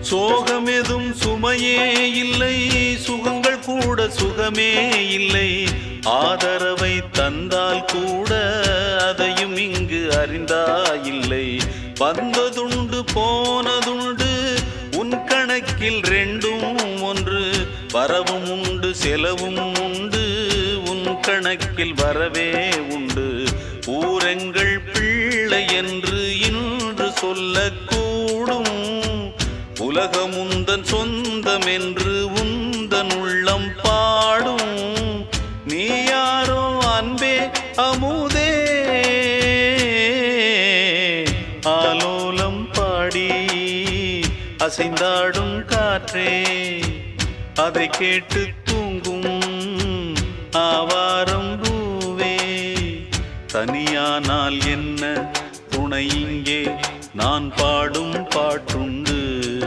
சோகமெதும் சுமையே இல்லை, சுகங்கள் கூட சுகமே இல்லை. ஆதரவை தந்தால் கூட அதையும் இங்கு அறிந்தாயில்லை. வந்ததுண்டு போனதுண்டு உன் கணக்கில் ரெண்டும் ஒன்று. வரவும் உண்டு செலவும் உண்டு, உன் கணக்கில் வரவே உண்டு. ஊரெங்கள் பிள்ளை என்று இன்று சொல்லக்கூடும். உலகம் உந்தன் சொந்தம் என்று உந்தன் உள்ளம் பாடும். நீ யாரோ அன்பே அமுதே, ஆலோலம் பாடி அசைந்தாடும் காற்றே, அதை கேட்டு தூங்கும் ஆவாரம் பூவே. தனியானால் என்ன துணை இங்கே, நான் பாடும் பாட்டுண்டு.